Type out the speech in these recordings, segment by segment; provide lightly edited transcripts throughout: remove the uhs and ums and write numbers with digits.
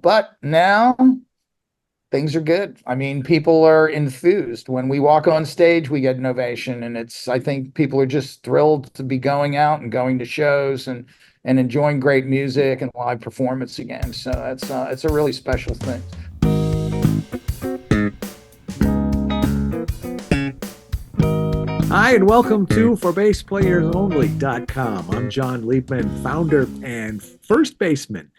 But now things are good. I mean, people are enthused. When we walk on stage, we get an ovation, and I think people are just thrilled to be going out and going to shows and enjoying great music and live performance again. So it's a really special thing. Hi, and welcome to ForBassPlayersOnly.com. I'm John Liebman, founder and first baseman.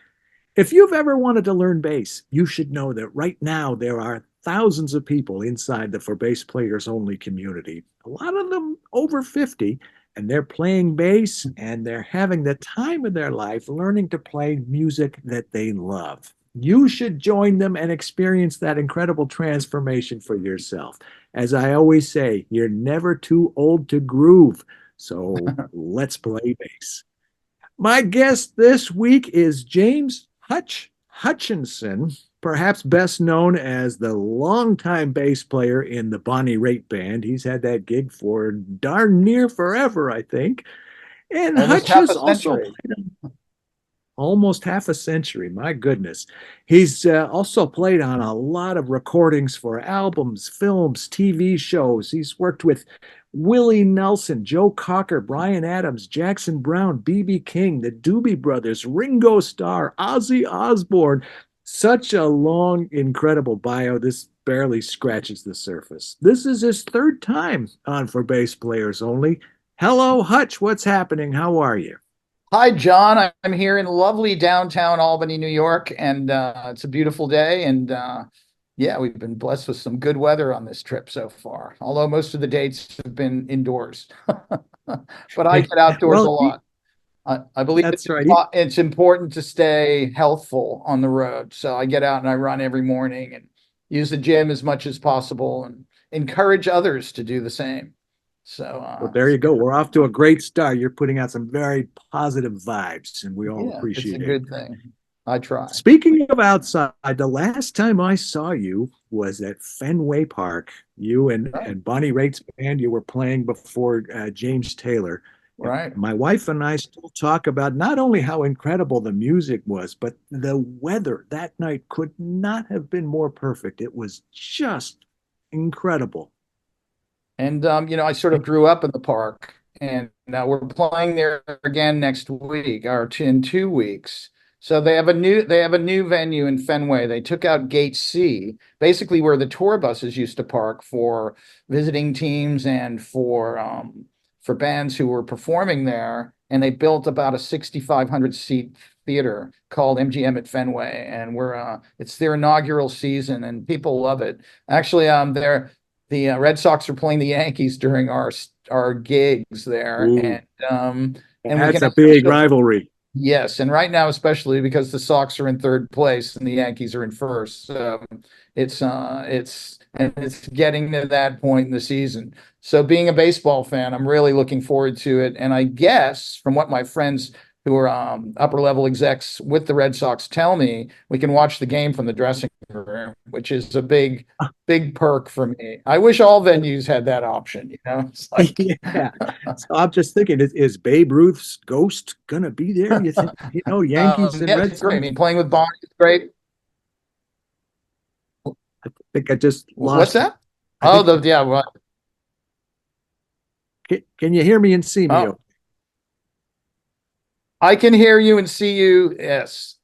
If you've ever wanted to learn bass, you should know that right now there are thousands of people inside the For Bass Players Only community, a lot of them over 50, and they're playing bass and they're having the time of their life learning to play music that they love. You should join them and experience that incredible transformation for yourself. As I always say, you're never too old to groove. So let's play bass. My guest this week is James Hutchinson, perhaps best known as the longtime bass player in the Bonnie Raitt band. He's had that gig for darn near forever, I think. And Almost Hutch half has a also century. played almost half a century. My goodness. He's also played on a lot of recordings for albums, films, TV shows. He's worked with Willie Nelson, Joe Cocker, Bryan Adams, Jackson Browne, B.B. King, the Doobie Brothers, Ringo Starr, Ozzy Osbourne. Such a long, incredible bio. This barely scratches the surface. This is his third time on For Bass Players Only. Hello, Hutch. What's happening? How are you? Hi, John. I'm here in lovely downtown Albany, New York, and it's a beautiful day. And yeah, we've been blessed with some good weather on this trip so far, although most of the dates have been indoors. But I get outdoors a Well, lot. I believe that's right. it's important to stay healthful on the road. So I get out and I run every morning and use the gym as much as possible and encourage others to do the same. So Well, there you go. We're off to a great start. You're putting out some very positive vibes, and we all yeah, it's a appreciate it. good thing. I try. Speaking of outside, the last time I saw you was at Fenway Park. You Right, and Bonnie Raitt's band, you were playing before James Taylor. And right. my wife and I still talk about not only how incredible the music was, but the weather that night could not have been more perfect. It was just incredible. And I sort of grew up in the park, and now we're playing there again next week or in 2 weeks. So they have a new venue in Fenway. They took out Gate C, basically where the tour buses used to park for visiting teams and for bands who were performing there. And they built about a 6,500 seat theater called MGM at Fenway, and it's their inaugural season, and people love it. Actually, the Red Sox are playing the Yankees during our gigs there, Ooh, and we that's can a actually big show. rivalry. Yes, and right now, especially because the Sox are in third place and the Yankees are in first, so it's getting to that point in the season. So being a baseball fan, I'm really looking forward to it. And I guess from what my friends who are upper level execs with the Red Sox tell me, we can watch the game from the dressing room, which is a big perk for me. I wish all venues had that option. It's like. Yeah. So I'm just thinking, is Babe Ruth's ghost gonna be there? You think, Yankees and Yeah, Red it's great. I Sox? mean, playing with Bonnie is great. I think I just What's lost you. that? I Oh, think, yeah. Well, can you hear me and see me? oh, I can hear you and see you. Yes,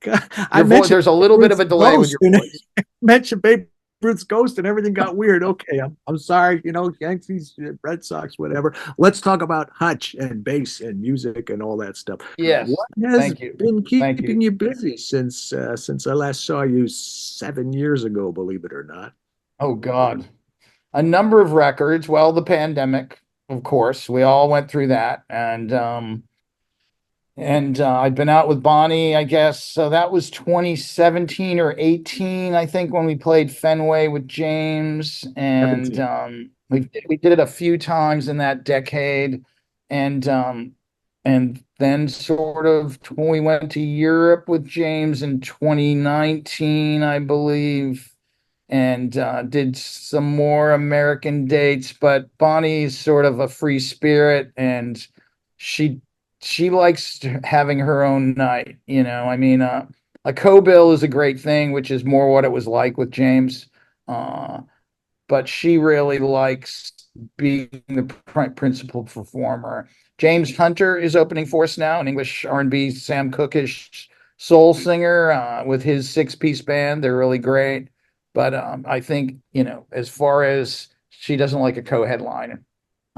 I your voice. mentioned There's a Babe little bit of Ruth's a delay with ghost your and voice. mentioned Babe Ruth's ghost and everything got weird. Okay, I'm sorry, Yankees, Red Sox, whatever. Let's talk about Hutch and bass and music and all that stuff. Yes, What has thank you, been thank keeping you. you busy since I last saw you 7 years ago, believe it or not? Oh God, a number of records. Well, the pandemic, of course, we all went through that, and I'd been out with Bonnie, I guess. So that was 2017 or 18, I think, when we played Fenway with James, and 17. we did it a few times in that decade, and then sort of when we went to Europe with James in 2019, I believe, and did some more American dates. But Bonnie's sort of a free spirit, and she she likes having her own night. I mean, A co-bill is a great thing, which is more what it was like with James. Uh, but she really likes being the principal performer. James Hunter is opening for us now, an English R&B Sam Cookish soul singer with his six-piece band. They're really great. But I think, as far as she doesn't like a co-headline,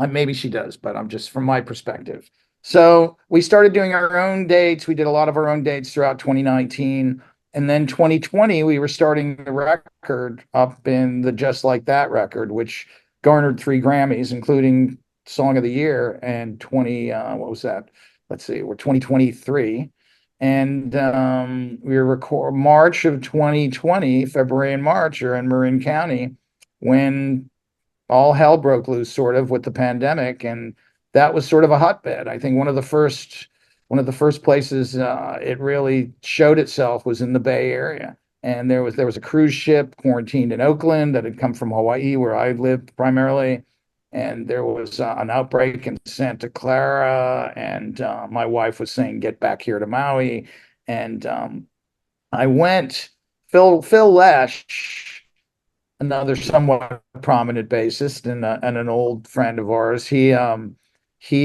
maybe she does, but I'm just from my perspective. So we started doing our own dates. We did a lot of our own dates throughout 2019. And then 2020, we were starting the record up in the Just Like That record, which garnered 3 Grammys, including Song of the Year and 20, what was that? Let's see, we're 2023. And we were March of 2020, February and March are in Marin County when all hell broke loose sort of with the pandemic, and that was sort of a hotbed. I think one of the first places it really showed itself was in the Bay Area. And there was a cruise ship quarantined in Oakland that had come from Hawaii, where I lived primarily, and there was an outbreak in Santa Clara, and my wife was saying, "Get back here to Maui," and I went. Phil Lesh, another somewhat prominent bassist and an old friend of ours. He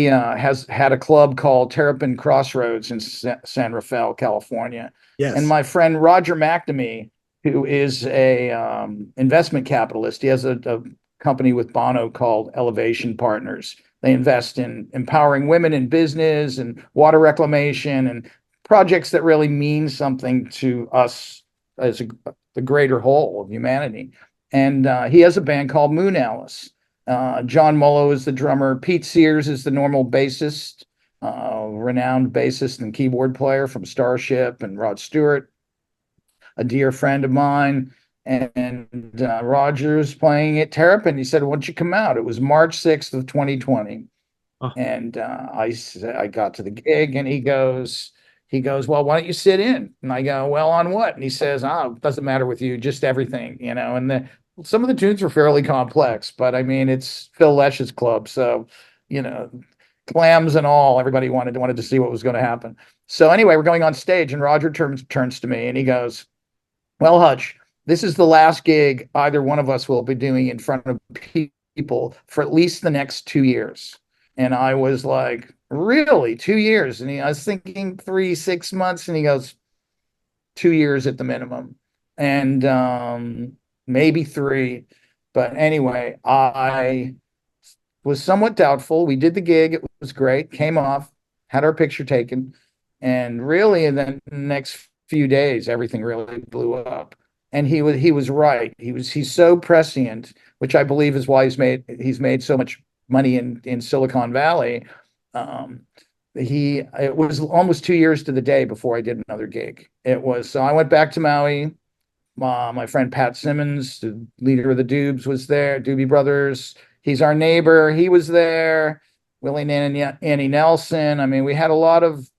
has had a club called Terrapin Crossroads in San Rafael, California. And Yes. my friend Roger McNamee, who is a investment capitalist, he has a company with Bono called Elevation Partners. They invest in empowering women in business and water reclamation and projects that really mean something to us as the greater whole of humanity. And he has a band called Moon Alice. John Mullo is the drummer. Pete Sears is the normal bassist, renowned bassist and keyboard player from Starship, and Rod Stewart, a dear friend of mine. And Roger's playing at Terrapin. He said, "Why don't you come out?" It was March 6th of 2020. Oh, And I got to the gig, and he goes, "Well, why don't you sit in?" And I go, "Well, on what?" And he says, "Oh, it doesn't matter with you, just everything." And some of the tunes were fairly complex, but I mean, it's Phil Lesh's club, so you know, clams and all, everybody wanted to see what was going to happen. So anyway, we're going on stage, and Roger turns to me, and he goes, "Well, Hutch, this is the last gig either one of us will be doing in front of people for at least the next 2 years." And I was like, "Really? 2 years?" And I was thinking 3, 6 months. And he goes, 2 years at the minimum. And maybe three. But anyway, I was somewhat doubtful. We did the gig. It was great. Came off, had our picture taken. And really, in the next few days, everything really blew up. And he was right. He's so prescient, which I believe is why he's made so much money in Silicon Valley. Um, he It was almost 2 years to the day before I did another gig. So I went back to Maui. My friend Pat Simmons, the leader of the Dubes, was there. Doobie Brothers. He's our neighbor. He was there. Willie and Annie Nelson. I mean, we had a lot of,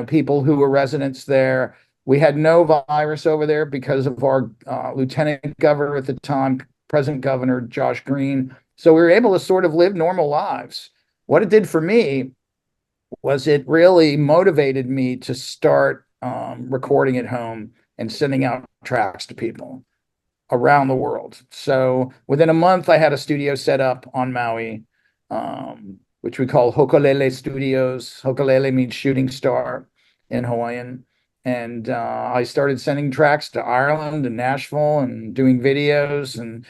people who were residents there. We had no virus over there because of our lieutenant governor at the time, present governor Josh Green. So we were able to sort of live normal lives. What it did for me was it really motivated me to start recording at home and sending out tracks to people around the world. So within a month, I had a studio set up on Maui, which we call Hokulele Studios. Hokulele means shooting star in Hawaiian. And I started sending tracks to Ireland and Nashville and doing videos and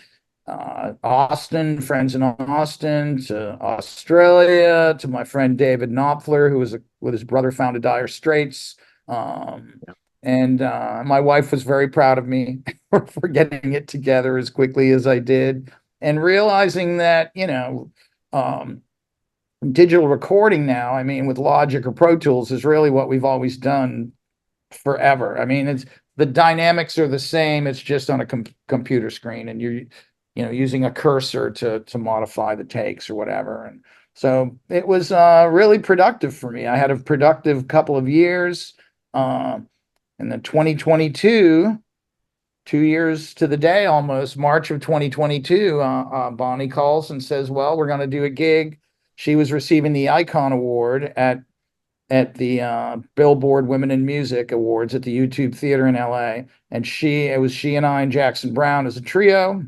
Austin, friends in Austin, to Australia, to my friend David Knopfler, who was with his brother founded Dire Straits. Um, yeah. and my wife was very proud of me for getting it together as quickly as I did, and realizing that, um, digital recording now, I mean, with Logic or Pro Tools, is really what we've always done forever. I mean, it's the dynamics are the same. It's just on a computer screen, and you're, using a cursor to modify the takes or whatever. And so it was really productive for me. I had a productive couple of years. Uh, and then 2022, 2 years to the day, almost March of 2022, Bonnie calls and says, "Well, we're going to do a gig." She was receiving the Icon Award at at the Billboard Women in Music Awards at the YouTube Theater in LA. And it was she and I and Jackson Brown as a trio.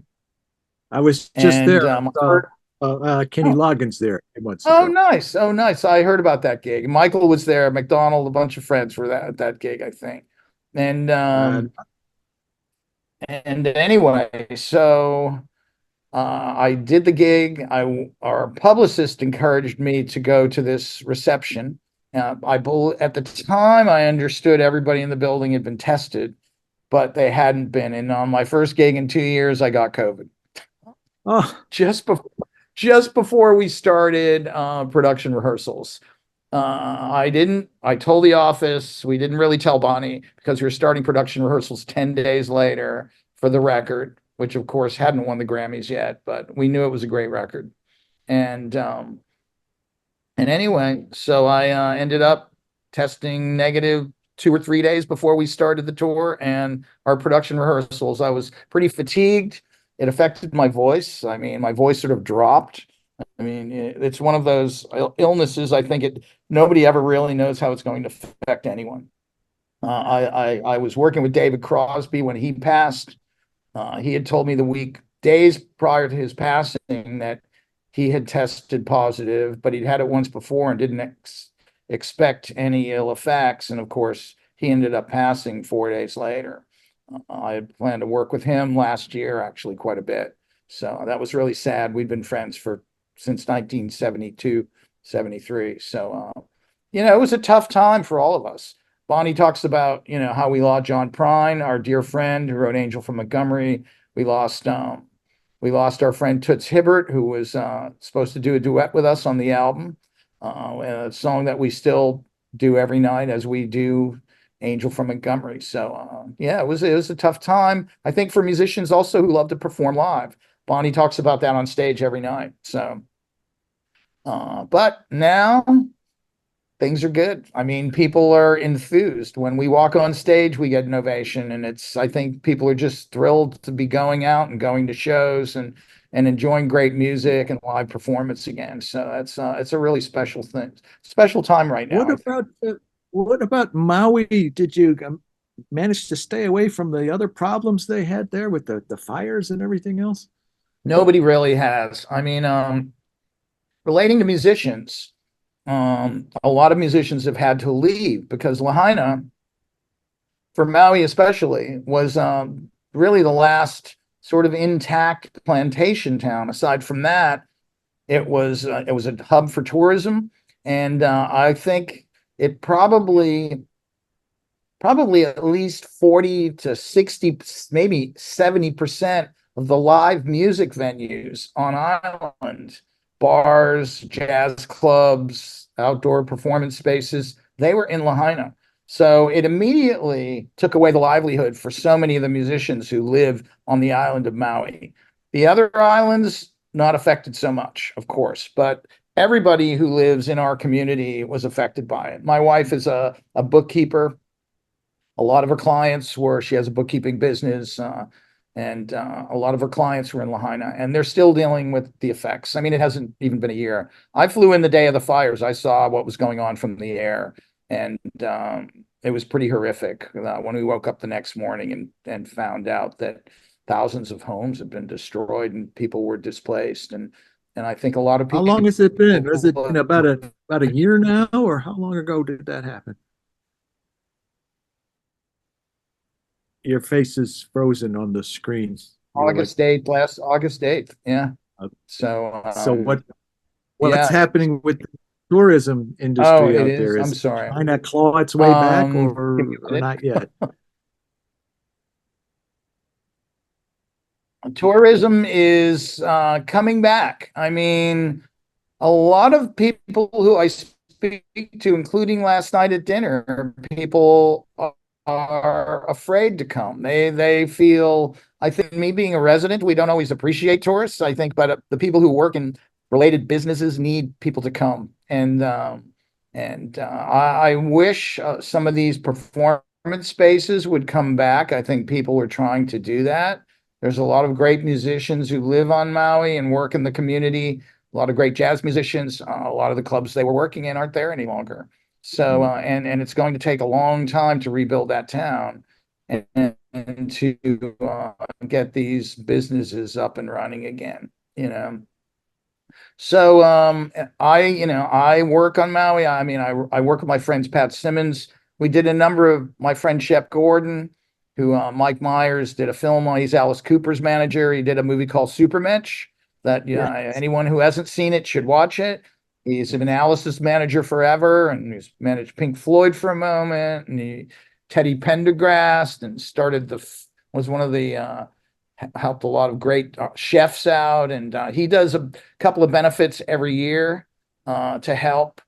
I was just And there. I I heard, saw Kenny oh, Loggins there months oh, ago. nice. Oh, nice. I heard about that gig. Michael was there, McDonald, a bunch of friends were at that gig, I think. And Uh, and anyway, so I did the gig. Our publicist encouraged me to go to this reception. At the time, I understood everybody in the building had been tested, but they hadn't been. And on my first gig in 2 years, I got COVID oh, just before just before we started production rehearsals. I told the office, we didn't really tell Bonnie because we were starting production rehearsals 10 days later for the record, which of course hadn't won the Grammys yet, but we knew it was a great record. And anyway, so I ended up testing negative 2 or 3 days before we started the tour and our production rehearsals. I was pretty fatigued. It affected my voice. I mean, my voice sort of dropped. I mean, it's one of those illnesses. I think nobody ever really knows how it's going to affect anyone. I was working with David Crosby when he passed. He had told me the days prior to his passing that he had tested positive, but he'd had it once before and didn't expect any ill effects. And of course, he ended up passing 4 days later. I had planned to work with him last year, actually, quite a bit. So that was really sad. We'd been friends since 1972, 73. So, it was a tough time for all of us. Bonnie talks about, how we lost John Prine, our dear friend who wrote Angel from Montgomery. We lost our friend Toots Hibbert, who was supposed to do a duet with us on the album, a song that we still do every night as we do Angel from Montgomery. So yeah, it was a tough time. I think for musicians also who love to perform live. Bonnie talks about that on stage every night. So, but now things are good. I mean, people are enthused. When we walk on stage, we get an ovation, and I think people are just thrilled to be going out and going to shows and enjoying great music and live performance again. So it's a really special thing, special time right now, what I think. about what about Maui? Did you manage to stay away from the other problems they had there with the fires and everything else? Nobody really has. I mean, relating to musicians, a lot of musicians have had to leave because Lahaina, for Maui especially, was really the last sort of intact plantation town. Aside from that, it was a hub for tourism, and I think it probably at least 40 to 60, maybe 70% of the live music venues on island, bars, jazz clubs, outdoor performance spaces, they were in Lahaina. So it immediately took away the livelihood for so many of the musicians who live on the island of Maui. The other islands, not affected so much, of course, but everybody who lives in our community was affected by it. My wife is a bookkeeper. A lot of her clients she has a bookkeeping business, and a lot of her clients were in Lahaina, and they're still dealing with the effects. I mean, it hasn't even been a year. I flew in the day of the fires. I saw what was going on from the air, and it was pretty horrific when we woke up the next morning and found out that thousands of homes had been destroyed and people were displaced. And I think a lot of How long has it been? Has it been people, about a year now, or how long ago did that happen? Your face is frozen on the screen. You're like, Last August 8th. Yeah. uh, So, so what's yeah. happening with the tourism Oh, industry it out is. there? I'm Is it sorry. trying to claw its way back, Give me a or minute. not yet? Tourism is coming back. I mean, a lot of people who I speak to, including last night at dinner, people are afraid to come. They feel, I think, me being a resident, we don't always appreciate tourists, I think, but the people who work in related businesses need people to come. I wish some of these performance spaces would come back. I think people are trying to do that. There's a lot of great musicians who live on Maui and work in the community. A lot of great jazz musicians. A lot of the clubs they were working in aren't there any longer. So, and it's going to take a long time to rebuild that town and to get these businesses up and running again, you know. So, I work on Maui. I mean, I work with my friends, Pat Simmons. We did a number of my friend Shep Gordon, who Mike Myers did a film on. He's Alice Cooper's manager. He did a movie called Supermensch that Yes. anyone who hasn't seen it should watch it. He's been Alice's manager forever, and he's managed Pink Floyd for a moment, and he Teddy Pendergrast, and was one of the helped a lot of great chefs out, and he does a couple of benefits every year to help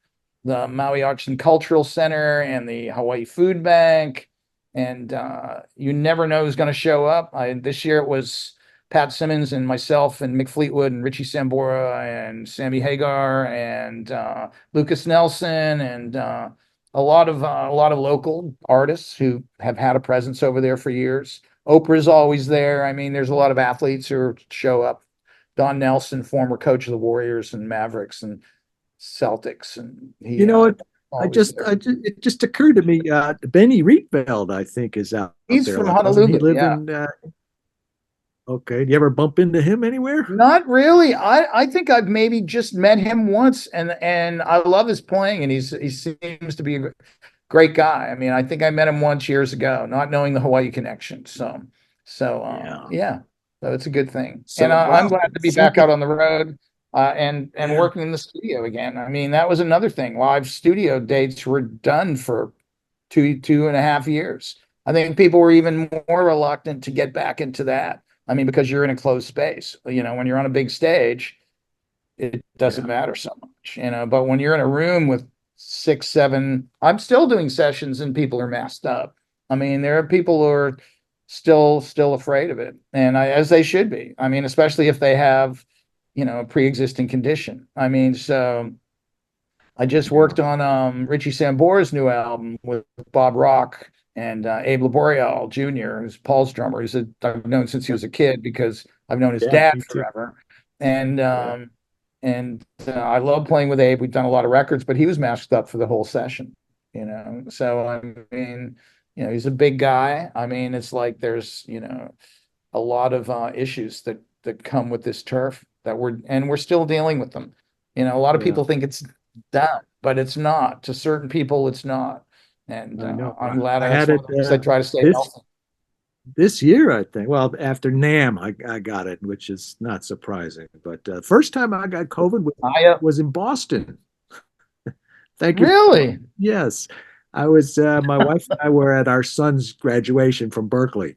the Maui Arts and Cultural Center and the Hawaii Food Bank. And you never know who's going to show up. This year it was Pat Simmons and myself and Mick Fleetwood and Richie Sambora and Sammy Hagar and Lucas Nelson and a lot of local artists who have had a presence over there for years. Oprah's always there. I mean, there's a lot of athletes who show up. Don Nelson, former coach of the Warriors and Mavericks and Celtics, and You he know what? always there. It just occurred to me, Benny Rietveld, I think, is out He's there. from Doesn't he Honolulu. live Yeah. in, okay. Do you ever bump into him anywhere? Not really. I think I've maybe just met him once, and I love his playing, and he seems to be a great guy. I mean, I think I met him once years ago, not knowing the Hawaii connection. So Yeah. yeah, so it's a good thing, and So, I'm wow. glad to be back Certainly. out on the road, and Yeah. working in the studio again. I mean, that was another thing. Live studio dates were done for 2.5 years. I think people were even more reluctant to get back into that. I mean, because you're in a closed space. You know, when you're on a big stage, it doesn't Yeah. matter so much, you know. But when you're in a room with six, seven, I'm still doing sessions and people are masked up. I mean, there are people who are still afraid of it, and as they should be. I mean, especially if they have, a pre-existing condition. I mean, so I just Yeah. worked on Richie Sambora's new album with Bob Rock and Abe Laboriel Jr., who's Paul's drummer. I've known since he Yeah. was a kid because I've known his Yeah. dad Me too. forever. And Yeah. I love playing with Abe. We've done a lot of records, but he was masked up for the whole session, you know. So I mean, he's a big guy. I mean, it's like there's, a lot of issues that come with this turf that we're still dealing with them. A lot of Yeah. people think it's done, but it's not. To certain people, it's not. And I know. I'm glad I that's had one it of the things I try to stay this healthy. this year, I think. Well, after NAM, I got it, which is not surprising. But first time I got COVID was in Boston. Thank you. Really? Yes. I was, my wife and I were at our son's graduation from Berkeley.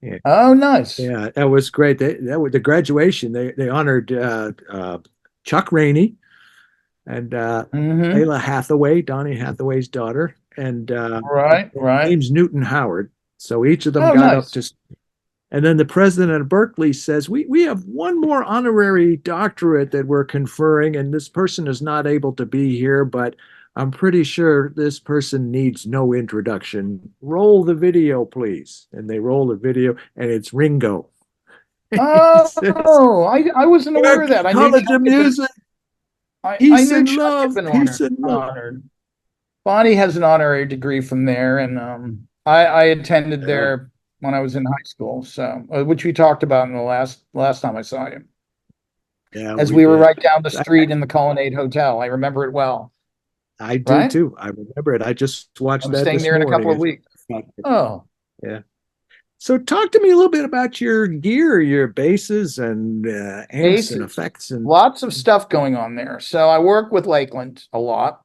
Yeah. Oh, nice. Yeah, that was great. That was the graduation. They honored Chuck Rainey and Hmm. Layla Hathaway, Donny Hathaway's daughter, and Right, right. James Newton Howard. So each of them Oh, got up nice. to, and then the president of Berkeley says, we have one more honorary doctorate that we're conferring, and this person is not able to be here, but I'm pretty sure this person needs no introduction. Roll the video, please. And they roll the video, and it's Ringo. He says, Oh, I wasn't aware "Here of that. I knew comes the Chuck had been music, I peace knew and Chuck had love, been peace and love." honored. Bonnie has an honorary degree from there, and I attended Yeah, there when I was in high school, so which we talked about in the last time I saw you, yeah, as we we were did. right down the I, street in the Colonnade Hotel. I remember it well, I do right? too. I remember it. I just watched I'm that staying this there in a morning. couple of weeks. Oh, Yeah. So talk to me a little bit about your gear, your basses and amps and bases. effects and Lots of stuff going on there. So I work with Lakeland a lot.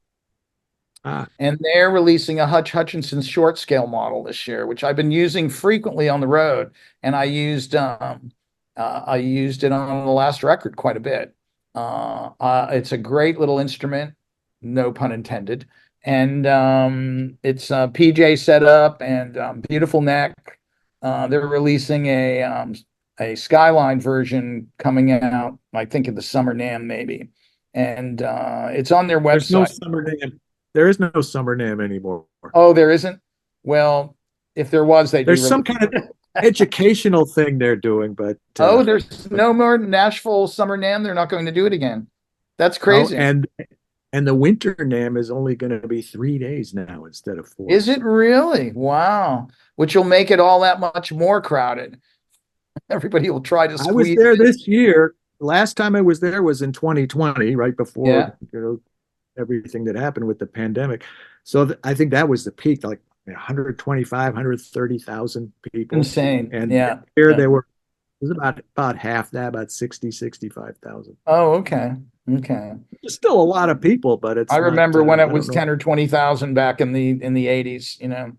ah, And they're releasing a Hutchinson short scale model this year, which I've been using frequently on the road. And I used it on the last record quite a bit. It's a great little instrument, no pun intended. And it's a PJ setup and beautiful neck. They're releasing a Skyline version coming out, I think in the summer NAM maybe. And it's on their there's no website. summer name. There is no summer name anymore. Oh, there isn't? Well, if there was, they'd be There's really. some kind of educational thing they're doing, but Oh, there's no more Nashville Summer NAM. They're not going to do it again. That's oh, crazy. And the winter NAM is only going to be 3 days now instead of four. Is it really? Wow. Which will make it all that much more crowded. Everybody will try to I was squeeze there it. this year. Last time I was there was in 2020, right before Yeah, everything that happened with the pandemic. So I think that was the peak, like 125, 130,000 people. insane. And Yeah. here Yeah. there were it was about half that, about 60, 65,000. Oh, okay. Okay. It's still a lot of people, but I it's not. remember when it I don't was know. 10 or 20,000 back in the 80s, you know.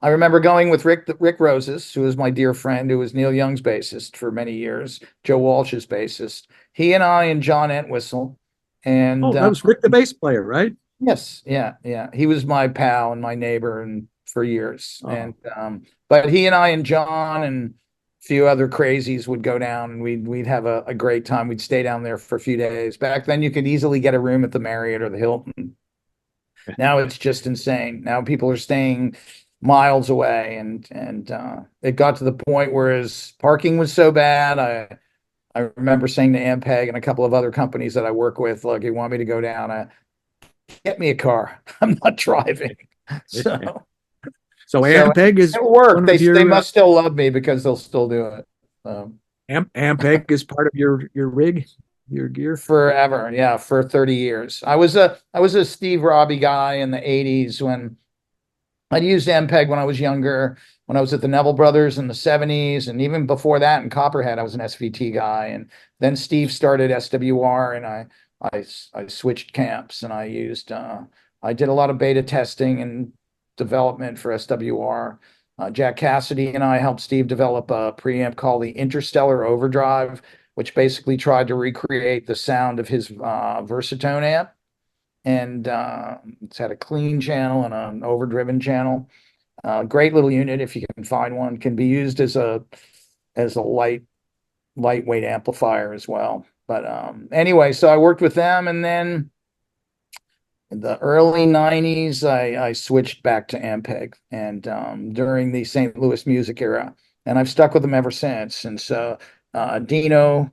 I remember going with Rick Roses, who is my dear friend, who was Neil Young's bassist for many years, Joe Walsh's bassist. He and I and John Entwistle. And Oh, that was Rick, the bass player, right? yes, yeah, yeah. He was my pal and my neighbor and for years. And Oh, but he and I and John and a few other crazies would go down and we'd have a great time. We'd stay down there for a few days. Back then you could easily get a room at the Marriott or the Hilton. Now it's just insane. Now people are staying miles away and it got to the point where his parking was so bad. I remember saying to Ampeg and a couple of other companies that I work with, look, you want me to go down, get me a car. I'm not driving. So so so Ampeg is it worked. one They of they your must still love me because they'll still do it. Ampeg is part of your rig, your gear. Forever, yeah, for 30 years. I was a Steve Robbie guy in the 80s when I used Ampeg when I was younger, when I was at the Neville Brothers in the 70s, and even before that in Copperhead, I was an SVT guy. And then Steve started SWR, and I switched camps, and I did a lot of beta testing and development for SWR. Jack Cassidy and I helped Steve develop a preamp called the Interstellar Overdrive, which basically tried to recreate the sound of his Versatone amp and it's had a clean channel and an overdriven channel. Great little unit if you can find one. Can be used as a lightweight amplifier as well. But anyway, so I worked with them, and then in the early '90s, I switched back to Ampeg, and during the St. Louis music era, and I've stuck with them ever since. And so Dino Dino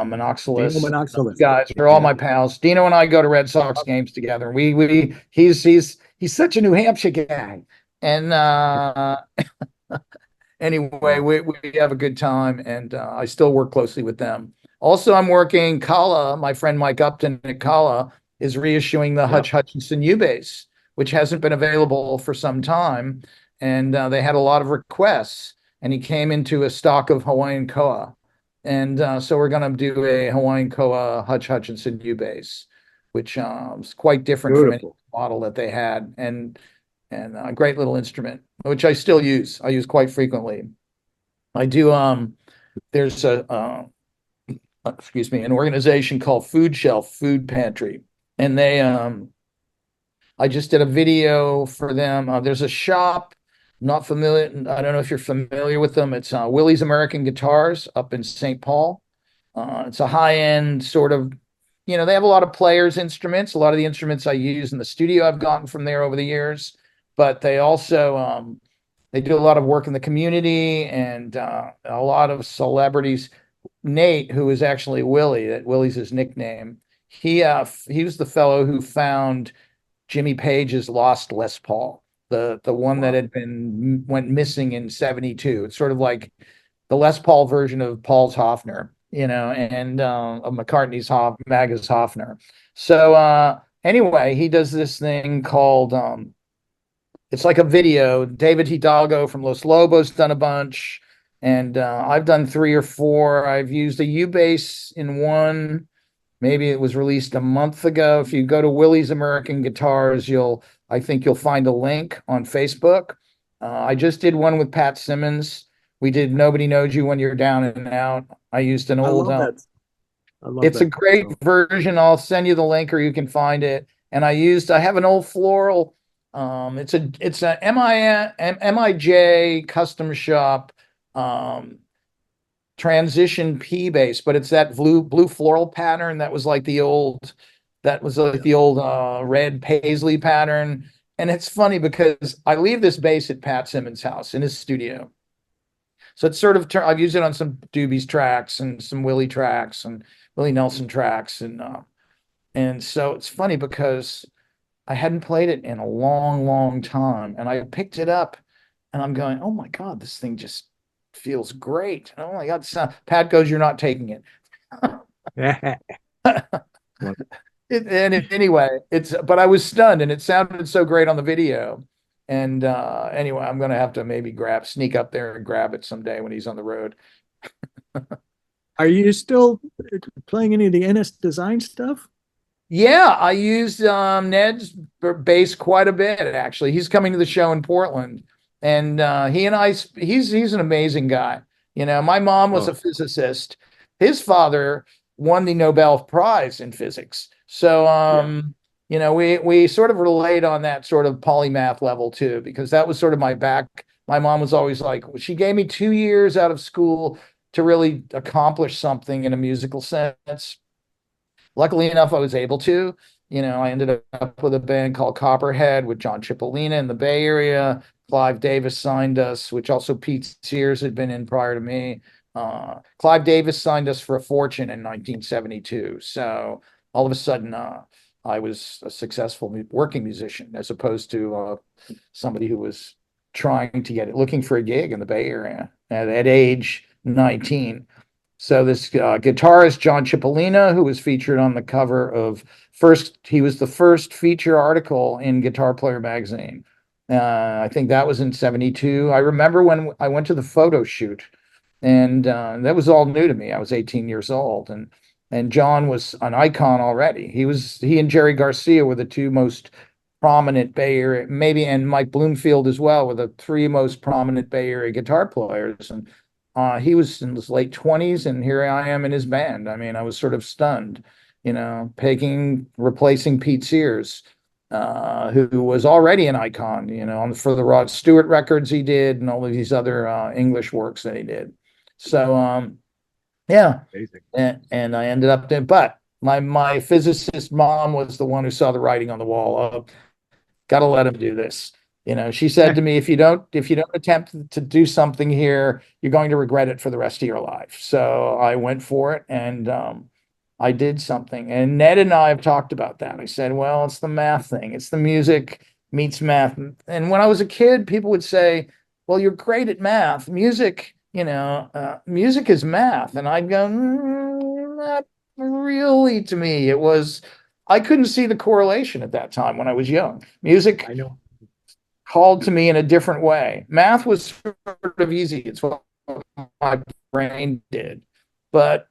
Monoxylus. Monoxylus. Guys are all Yeah. my pals. Dino and I go to Red Sox games together. He's such a New Hampshire guy, and anyway, Yeah. we have a good time, and I still work closely with them. Also, I'm working Kala. My friend Mike Upton at Kala is reissuing the Yep. Hutchinson U-Bass, which hasn't been available for some time, and they had a lot of requests. And he came into a stock of Hawaiian Koa, and so we're going to do a Hawaiian Koa Hutchinson U-Bass, which is quite different from any Beautiful. model that they had, and a great little instrument, which I still use. I use quite frequently. I do. There's a excuse me, an organization called Food Shelf Food Pantry, and I just did a video for them. There's a shop. Not familiar. I don't know if you're familiar with them. It's Willie's American Guitars up in St. Paul. It's a high end sort of, they have a lot of players' instruments. A lot of the instruments I use in the studio I've gotten from there over the years, but they also they do a lot of work in the community and a lot of celebrities. Nate, who is actually Willie, that Willie's his nickname. He was the fellow who found Jimmy Page's lost Les Paul, the one that Wow. had went missing in '72. It's sort of like the Les Paul version of Paul's Hofner, and of McCartney's Maga's Hofner. So anyway, he does this thing called it's like a video. David Hidalgo from Los Lobos done a bunch, and I've done three or four. I've used a U-bass in one. Maybe it was released a month ago. If you go to Willie's American Guitars, I think you'll find a link on Facebook. I just did one with Pat Simmons. We did Nobody Knows You When You're Down and Out. I used an I old, love that. I love it's a that great song. version. I'll send you the link or you can find it. And I have an old floral. It's a MIJ custom shop transition P bass, but it's that blue floral pattern that was like Yeah. the old red paisley pattern. And it's funny because I leave this bass at Pat Simmons' house in his studio. So it's sort of I've used it on some Doobies tracks and some Willie tracks and Willie Nelson tracks, and And so it's funny because I hadn't played it in a long, long time. And I picked it up and I'm going, oh my God, this thing just feels great. Oh my God. Pat goes, you're not taking it. Well, Anyway, but I was stunned and it sounded so great on the video. And anyway, I'm gonna have to maybe sneak up there and grab it someday when he's on the road. are you still playing any of the Ennis design stuff? Yeah, I used Ned's bass quite a bit actually. He's coming to the show in Portland, and he's an amazing guy. You know, my mom was Oh, a physicist. His father won the Nobel Prize in physics. So yeah. you know, we sort of relate on that sort of polymath level too, because that was sort of my back. My mom was always like, she gave me 2 years out of school to really accomplish something in a musical sense. Luckily enough, I was able to. You know, I ended up with a band called Copperhead with John Cipollina in the Bay Area. Clive Davis signed us, which also Pete Sears had been in prior to me. Clive Davis signed us for a fortune in 1972. So all of a sudden, I was a successful working musician as opposed to somebody who was trying to looking for a gig in the Bay Area at age 19. So this guitarist, John Cipollina, who was featured on the cover of he was the first feature article in Guitar Player magazine. I think that was in 72. I remember when I went to the photo shoot, and that was all new to me. I was 18 years old, and John was an icon already. He and Jerry Garcia were the two most prominent Bay Area, maybe, and Mike Bloomfield as well, were the three most prominent Bay Area guitar players. And he was in his late 20s, and here I am in his band. I mean, I was sort of stunned, you know, replacing Pete Sears, who was already an icon, you know, for the Rod Stewart records he did and all of these other English works that he did. So, yeah, Amazing. and I ended up doing, but my physicist mom was the one who saw the writing on the wall. Got to let him do this. You know, she said to me, if you don't attempt to do something here, you're going to regret it for the rest of your life. So I went for it and I did something. And Ned and I have talked about that. I said, well, it's the math thing. It's the music meets math. And when I was a kid, people would say, well, you're great at math. Music, you know, music is math. And I'd go, not really to me. I couldn't see the correlation at that time when I was young. Music I know. called to me in a different way. Math was sort of easy. It's what my brain did. But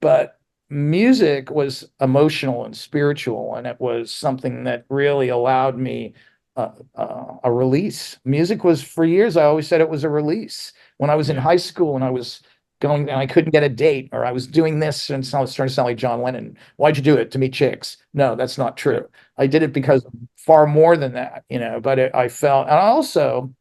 but music was emotional and spiritual, and it was something that really allowed me a release. Music was, for years, I always said it was a release. When I was in Yeah. high school and I was going and I couldn't get a date, or I was doing this and so I was starting to sound like John Lennon. Why'd you do it? To meet chicks? No, that's not Yeah. true. I did it because far more than that, you know, but I felt, and I also,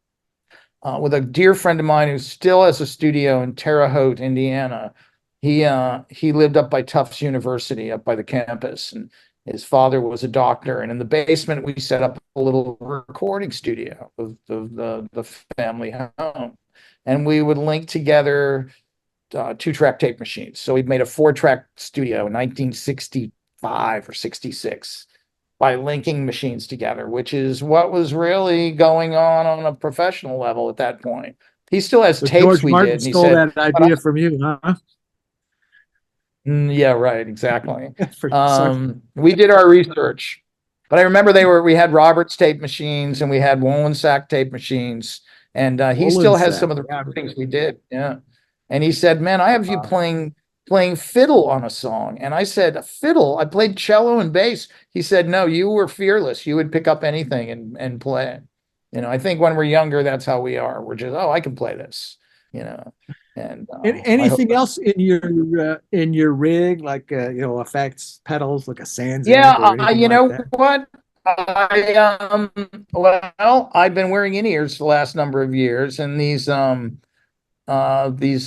with a dear friend of mine who still has a studio in Terre Haute, Indiana. He lived up by Tufts University, up by the campus, and his father was a doctor. And in the basement, we set up a little recording studio of the family home, and we would link together two-track tape machines. So we made a four-track studio in 1965 or 66 by linking machines together, which is what was really going on a professional level at that point. He still has So tapes George we did, Martin and he stole said, that idea from you, huh? Yeah, right, exactly. For such We did our research, but I remember we had Roberts tape machines and we had Wollensack tape machines, and he woolen still has sack. some of the Yeah. things we did. Yeah, and he said, "Man, I have you playing fiddle on a song," and I said, "A fiddle? I played cello and bass." He said, "No, you were fearless. You would pick up anything and play it." You know, I think when we're younger, that's how we are. We're just, oh, I can play this. You know, and I hope. Anything else in your rig, like effects, pedals, like a Sanzig Yeah, or anything you like know that? what? Well, I've been wearing in-ears the last number of years, and these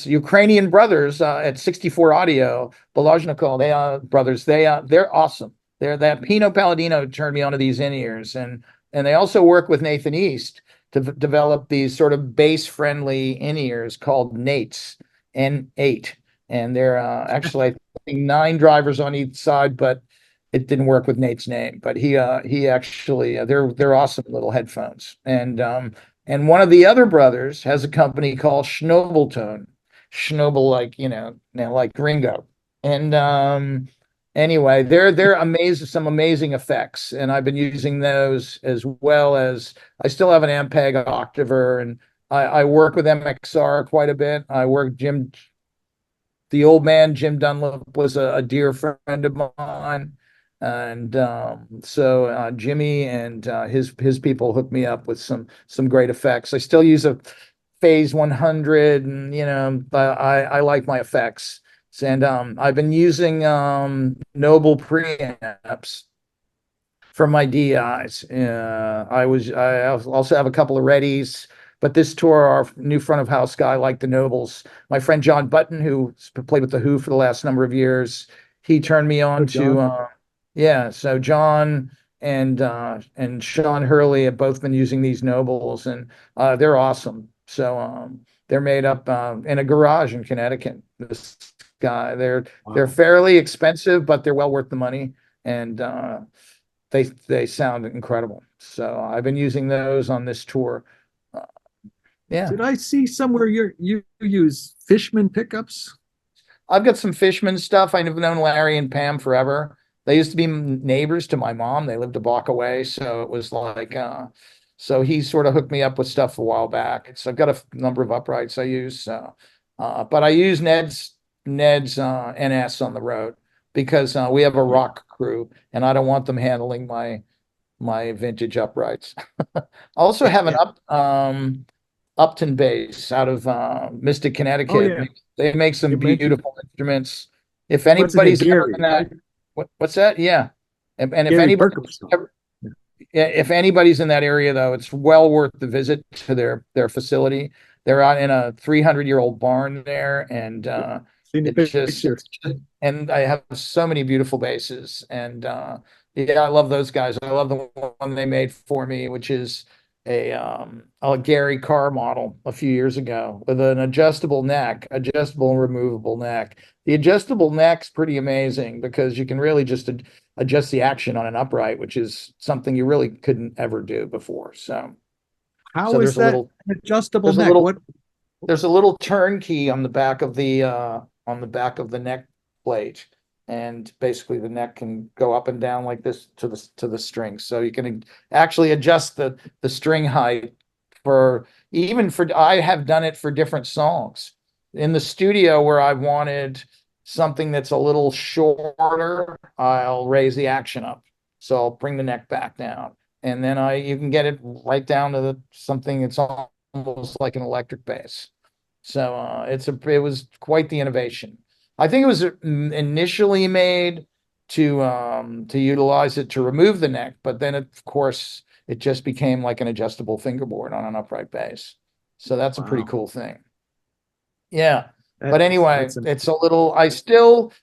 Ukrainian brothers at 64 Audio, Bolozhnikov, brothers, they're awesome. That Pino Palladino turned me onto these in-ears, and they also work with Nathan East to develop these sort of bass-friendly in-ears called Nates, N8, and they're actually I think 9 drivers on each side, but it didn't work with Nate's name, but he actually they're awesome little headphones. And one of the other brothers has a company called Schnobeltone. Schnobel, like, now like Ringo. And anyway, they're amazing, some amazing effects, and I've been using those, as well as I still have an Ampeg Octaver, and I work with MXR quite a bit. I work Jim, the old man Jim Dunlop was a dear friend of mine, and so Jimmy and his people hooked me up with some great effects. I still use a Phase 100, and I like my effects. And I've been using Noble preamps for my DIs. I also have a couple of Reddies, but this tour, our new front of house guy liked the Nobles. My friend John Button, who played with the Who for the last number of years, he turned me Oh, on to John. yeah. So John and Sean Hurley have both been using these Nobles, and they're awesome. So they're made up in a garage in Connecticut. This guy, they're Wow. fairly expensive, but they're well worth the money, and they sound incredible. So I've been using those on this tour. Uh, yeah, Did I see somewhere you use Fishman pickups? I've got some Fishman stuff. I've known Larry and Pam forever. They used to be neighbors to my mom. They lived a block away, so it was like, so he sort of hooked me up with stuff a while back. So I've got a number of uprights I use. But I use Ned's NS on the road because we have a Yeah. rock crew, and I don't want them handling my vintage uprights. I also have an Upton bass out of Mystic, Oh Connecticut. yeah. They make some You mentioned beautiful instruments. If what's his name? anybody's ever Gary, in that, right? what's that? Yeah. And if Gary anybody's Birkenstock. ever, yeah, if anybody's in that area, though, it's well worth the visit to their facility. They're out in a 300-year-old barn there, and Yeah. Seen the it just pictures. and I have so many beautiful basses, and yeah, I love those guys. I love the one they made for me, which is a Gary Carr model a few years ago with an adjustable neck, adjustable and removable neck. The adjustable neck's pretty amazing because you can really just adjust the action on an upright, which is something you really couldn't ever do before. So How is that an adjustable there's a neck? little What? there's a little turn key on the back of the neck plate, and basically the neck can go up and down like this to the string. So you can actually adjust the string height for even for I have done it for different songs. In the studio where I wanted something that's a little shorter, I'll raise the action up. So I'll bring the neck back down. And then I you can get it right down to something that's almost like an electric bass. So it was quite the innovation. I think it was initially made to utilize it to remove the neck, but then of course it just became like an adjustable fingerboard on an upright bass. So that's a pretty Wow. cool thing. Yeah. But anyway, That's an it's a little,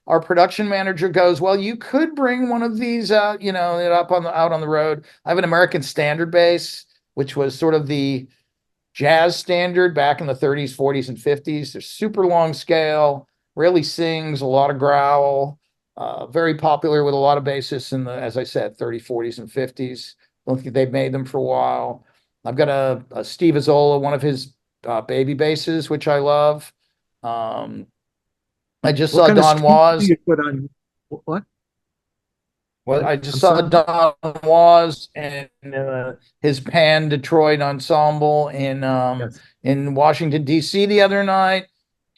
our production manager goes, well, you could bring one of these out, out on the road. I have an American Standard bass, which was sort of the jazz standard back in the 30s, 40s, and 50s. They're super long scale, really sings, a lot of growl, very popular with a lot of bassists in the, as I said, 30s, 40s, and 50s. Don't think they've made them for a while. I've got a Steve Azzola, one of his baby basses, which I love. Um, I just what saw kind of Don strings do Was. you put on? What? Well, I just I'm saw sorry. Don Was and his Pan Detroit Ensemble Yes. in Washington D.C. the other night.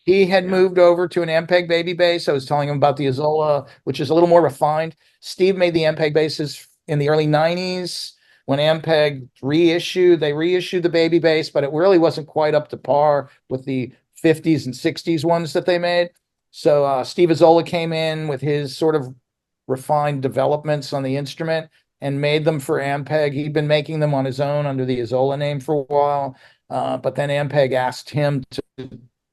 He had Yeah. moved over to an Ampeg baby bass. I was telling him about the Azola, which is a little more refined. Steve made the Ampeg basses in the early 90s when Ampeg they reissued the baby bass, but it really wasn't quite up to par with the 50s and 60s ones that they made. So Steve Azola came in with his sort of refined developments on the instrument and made them for Ampeg. He'd been making them on his own under the Azola name for a while, but then Ampeg asked him to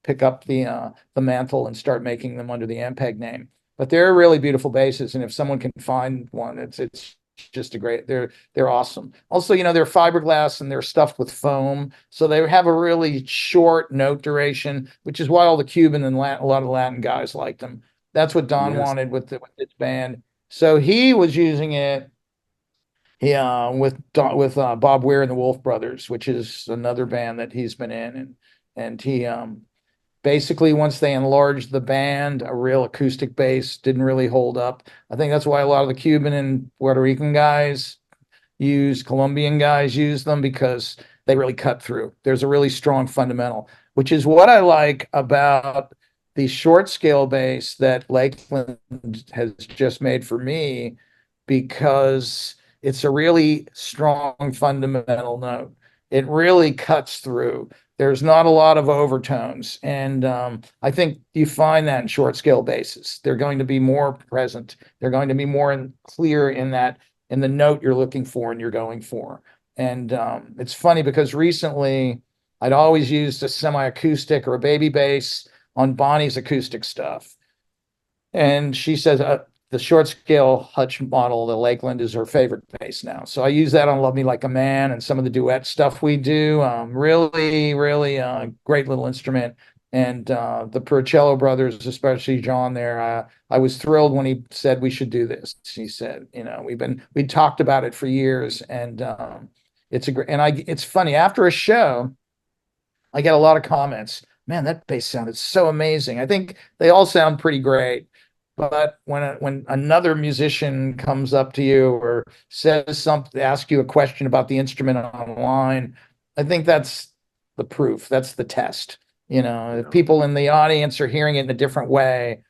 pick up the mantle and start making them under the Ampeg name. But they're really beautiful basses, and if someone can find one, it's just a great. They're awesome. Also, they're fiberglass and they're stuffed with foam, so they have a really short note duration, which is why all the Cuban and a lot of Latin guys liked them. That's what Don Yes. wanted with his band. So he was using it, yeah, with Bob Weir and the Wolf Brothers, which is another band that he's been in, and he basically, once they enlarged the band, a real acoustic bass didn't really hold up. I think that's why a lot of the Cuban and Puerto Rican guys Colombian guys use them, because they really cut through. There's a really strong fundamental, which is what I like about the short scale bass that Lakeland has just made for me, because it's a really strong fundamental note. It really cuts through. There's not a lot of overtones. And I think you find that in short scale basses. They're going to be more present. They're going to be more clear in the note you're looking for and you're going for. And it's funny because recently I'd always used a semi-acoustic or a baby bass on Bonnie's acoustic stuff. And she says the short scale Hutch model, the Lakeland, is her favorite bass now. So I use that on Love Me Like a Man and some of the duet stuff we do. Really, really great little instrument. And the Purcello brothers, especially John there, I was thrilled when he said we should do this. He said, we talked about it for years, and it's a great. And it's funny, after a show, I get a lot of comments. Man, that bass sounded so amazing. I think they all sound pretty great. But when another musician comes up to you or says something, asks you a question about the instrument online, I think that's the proof. That's the test. If Yeah. people in the audience are hearing it in a different way,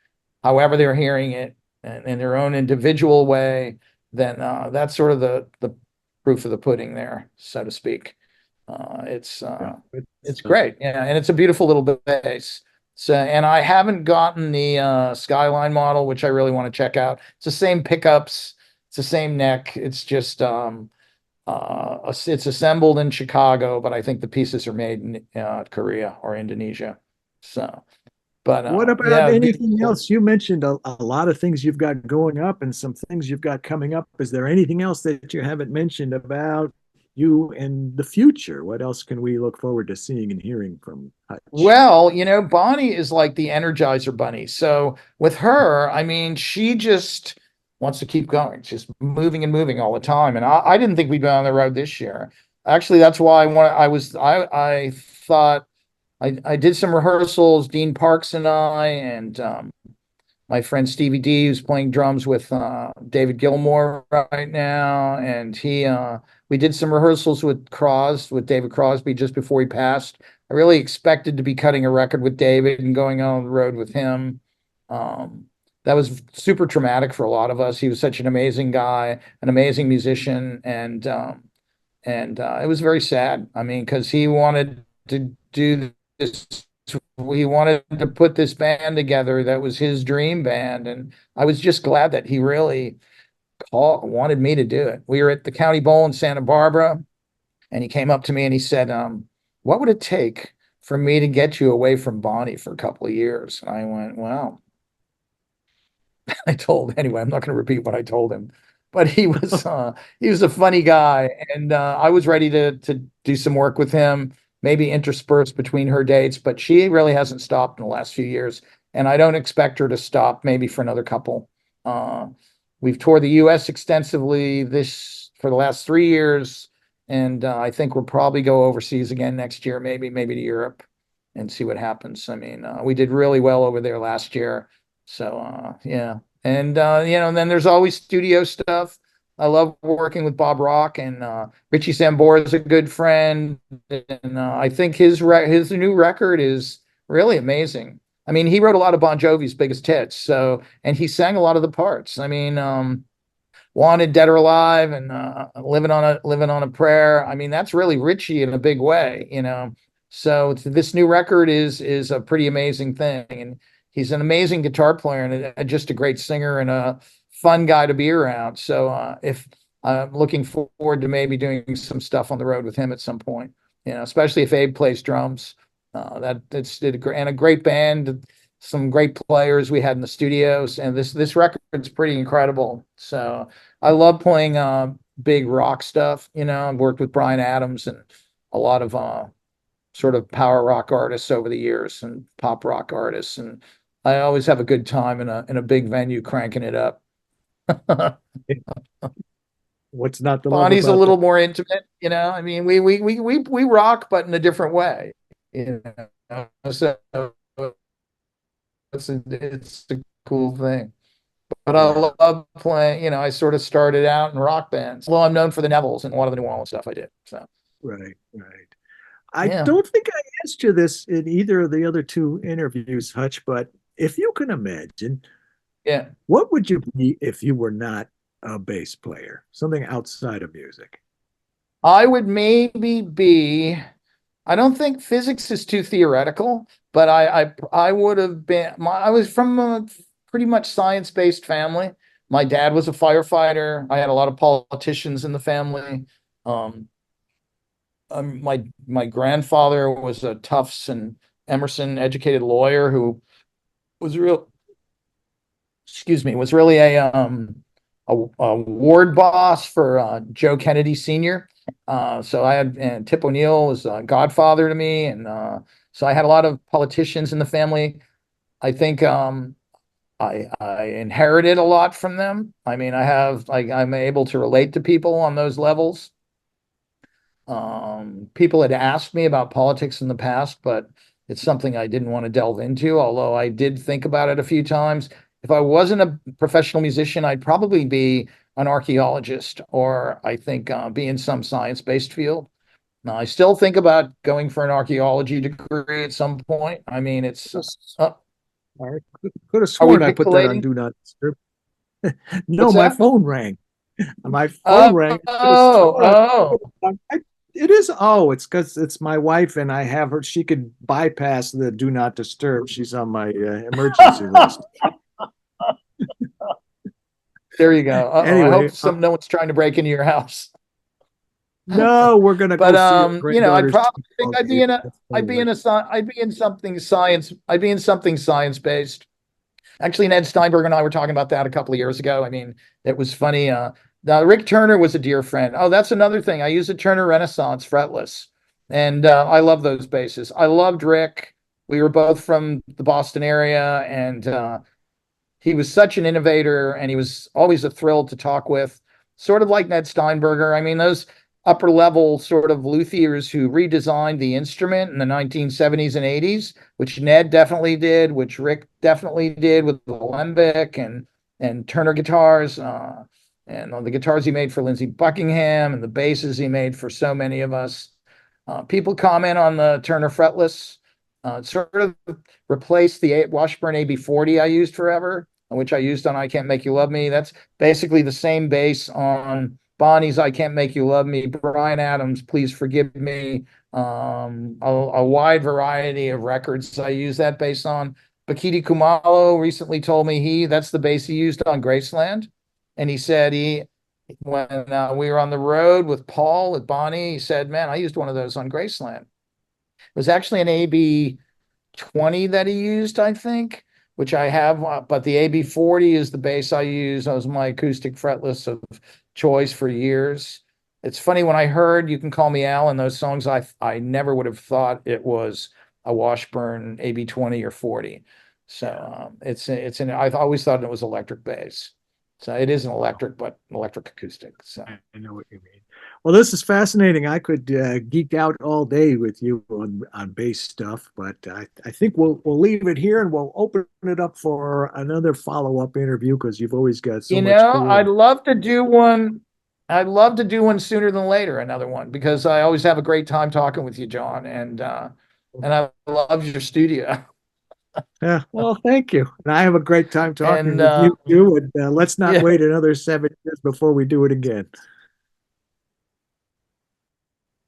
however they're hearing it in their own individual way, then that's sort of the proof of the pudding there, so to speak. Uh, it's Yeah. uh, it's great, yeah, and it's a beautiful little bass. So, and I haven't gotten the Skyline model, which I really want to check out. It's the same pickups, it's the same neck. It's just it's assembled in Chicago, but I think the pieces are made in Korea or Indonesia. So, but What about yeah, anything beautiful. else? You mentioned a lot of things you've got going up and some things you've got coming up. Is there anything else that you haven't mentioned about you and the future? What else can we look forward to seeing and hearing from Hutch? Well, Bonnie is like the Energizer Bunny. So with her, I mean, she just wants to keep going, just moving and moving all the time. And I didn't think we'd be on the road this year. Actually, that's why I thought I did some rehearsals, Dean Parks and I, and my friend Stevie D, who's playing drums with David Gilmour right now, and we did some rehearsals with David Crosby just before he passed. I really expected to be cutting a record with David and going on the road with him. Um, that was super traumatic for a lot of us. He was such an amazing guy, an amazing musician, and it was very sad. I mean, because he wanted to do this, he wanted to put this band together that was his dream band, and I was just glad that he really wanted me to do it. We were at the County Bowl in Santa Barbara, and he came up to me and he said, "What would it take for me to get you away from Bonnie for a couple of years?" And I went, "Well," anyway, I'm not going to repeat what I told him, but he was a funny guy, and I was ready to do some work with him, maybe interspersed between her dates, but she really hasn't stopped in the last few years, and I don't expect her to stop maybe for another couple. Uh, we've toured the U.S. extensively this for the last 3 years, and I think we'll probably go overseas again next year, maybe to Europe, and see what happens. I mean, we did really well over there last year. So yeah. And and then there's always studio stuff. I love working with Bob Rock, and Richie Sambora is a good friend, and I think his new record is really amazing. I mean, he wrote a lot of Bon Jovi's biggest hits, so and he sang a lot of the parts. I mean, Wanted, Dead or Alive, and Living on a Prayer. I mean, that's really Richie in a big way. So this new record is a pretty amazing thing, and he's an amazing guitar player and just a great singer and a fun guy to be around. So if I'm looking forward to maybe doing some stuff on the road with him at some point, especially if Abe plays drums. And a great band, some great players we had in the studios, and this record's pretty incredible. So I love playing big rock stuff. I've worked with Bryan Adams and a lot of sort of power rock artists over the years and pop rock artists, and I always have a good time in a big venue cranking it up. What's not to love Bonnie's a about that? little more intimate, you know. I mean, we rock, but in a different way, you know. So it's a cool thing. But I Yeah, love playing. You know, I sort of started out in rock bands. Well, I'm known for the Nevilles and a lot of the New Orleans stuff I did. So right, right. I yeah, don't think I asked you this in either of the other two interviews, Hutch, but if you can imagine, yeah. what would you be if you were not a bass player? Something outside of music. I would maybe be. I don't think physics is too theoretical, but I would have been. I was from a pretty much science-based family. My dad was a firefighter. I had a lot of politicians in the family. Um, my grandfather was a Tufts and Emerson educated lawyer who was real. Excuse me, was really a ward boss for Joe Kennedy Sr. So I had and Tip O'Neill was a godfather to me, and so I had a lot of politicians in the family. I think I inherited a lot from them. I mean, I'm able to relate to people on those levels. People had asked me about politics in the past, but it's something I didn't want to delve into, although I did think about it a few times. If I wasn't a professional musician, I'd probably be an archaeologist or I think be in some science-based field. Now, I still think about going for an archaeology degree at some point. I mean, uh, All right. Could have are we sworn I put that on pixelating? Do Not Disturb. No, What's my that? phone rang. My phone Oh, rang. I could have oh, sworn oh. it is. Oh, it's because it's my wife and I have her. She could bypass the Do Not Disturb. She's on my emergency list. There you go. Uh-oh. I Anyway, hope no one's trying to break into your house. no, we're gonna go But see our you know, I'd granddaughter's probably think football game. That's the only way. I'd be in something science. I'd be in something science based. Actually, Ned Steinberg and I were talking about that a couple of years ago. I mean, it was funny. Rick Turner was a dear friend. Oh, that's another thing. I use a Turner Renaissance fretless, and I love those basses. I loved Rick. We were both from the Boston area, and he was such an innovator, and he was always a thrill to talk with. Sort of like Ned Steinberger. I mean, those upper level sort of luthiers who redesigned the instrument in the 1970s and 80s, which Ned definitely did, which Rick definitely did with the Lembic and Turner guitars, and the guitars he made for Lindsey Buckingham and the basses he made for so many of us. People comment on the Turner fretless. Sort of replaced the Washburn AB40 I used forever, which I used on I Can't Make You Love Me. That's basically the same bass on Bonnie's I Can't Make You Love Me, Bryan Adams, Please Forgive Me, a wide variety of records I use that bass on. Bakiti Kumalo recently told me that's the bass he used on Graceland. And he said when we were on the road with Paul, with Bonnie, he said, man, I used one of those on Graceland. It was actually an AB20 that he used, I think, which I have, but the AB40 is the bass I use. That was my acoustic fretless of choice for years. It's funny when I heard You Can Call Me Al in those songs, I never would have thought it was a Washburn AB20 or 40. So I've always thought it was electric bass. So it is an electric, but electric acoustic. So I know what you mean. Well, this is fascinating. I could geek out all day with you on bass stuff, but I think we'll leave it here and we'll open it up for another follow-up interview because you've always got so you much know, cool. I'd love to do one sooner than later, another one, because I always have a great time talking with you, John, and I love your studio. Yeah, well, thank you. And I have a great time talking And with you too. And let's not yeah, wait another 7 years before we do it again.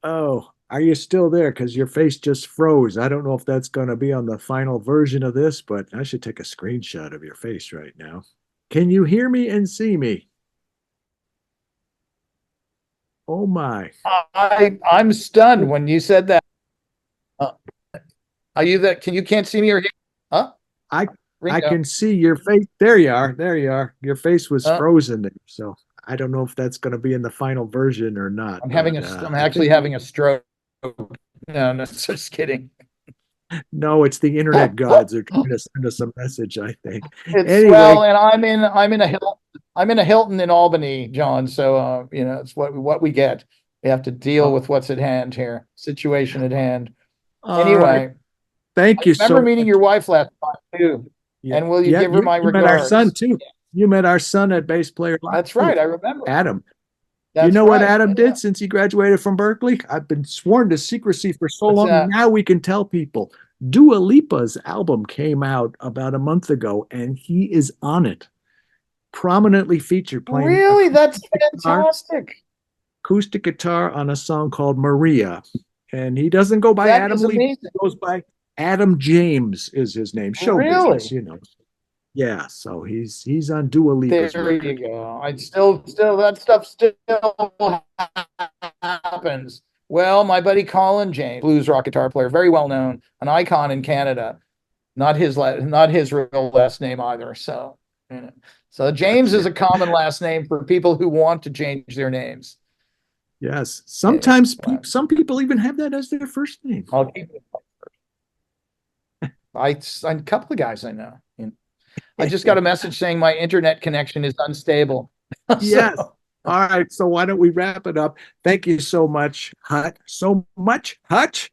Oh, are you still there? Because your face just froze. I don't know if that's going to be on the final version of this, but I should take a screenshot of your face right now. Can you hear me and see me? Oh my. I'm stunned when you said that. Uh, are you that? Can you can't see me or hear? Huh? I I Ringo. can see your face. There you are. There you are. Your face was Uh, frozen there. So I don't know if that's going to be in the final version or not, but I'm I actually think having a stroke. No, no, just kidding. no, it's the internet gods are trying to send us a message, I think. It's Anyway, well, and I'm in a hill. I'm in a Hilton in Albany, John. So it's what we get. We have to deal Oh, with what's at hand here, situation at hand. all right. Anyway, Thank I you remember so meeting much. your wife last time too. Yeah. And will you Yeah. give her You, my you met our son regards? too. You met our son at Bass Player Live. That's right. I remember. Adam. You That's know what right. Adam Yeah. did since he graduated from Berkeley? I've been sworn to secrecy for so What's long. that? Now we can tell people. Dua Lipa's album came out about a month ago, and he is on it, prominently featured playing Really? That's fantastic. acoustic guitar on a song called Maria. And he doesn't go by That Adam is Lee, amazing. he goes by Adam James is his name. Show business, Really? you know. Yeah, so he's on Dua Lipa's There you record. go. I still that stuff still happens. Well, my buddy Colin James, blues rock guitar player, very well known, an icon in Canada. Not his real last name either. So, you know. So James is Gotcha. a common last name for people who want to change their names. Yes. Anyway, Sometimes some people even have that as their first name. I'll keep it. A couple of guys I know. I just got a message saying my internet connection is unstable. Yes. So All right. So why don't we wrap it up? Thank you so much, Hutch.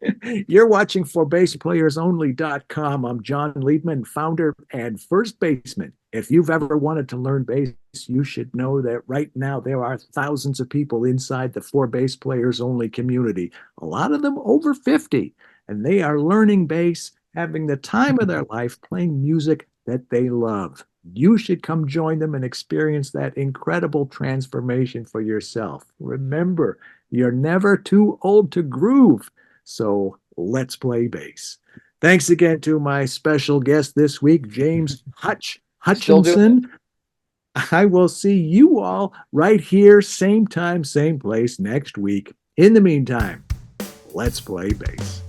You're watching ForBassPlayersOnly.com. I'm John Liebman, founder and first baseman. If you've ever wanted to learn bass, you should know that right now there are thousands of people inside the For Bass Players Only community, a lot of them over 50, and they are learning bass, having the time of their life playing music that they love. You should come join them and experience that incredible transformation for yourself. Remember, you're never too old to groove. So let's play bass. Thanks again to my special guest this week, James still doing it. Hutchinson. I will see you all right here, same time, same place next week. In the meantime, let's play bass.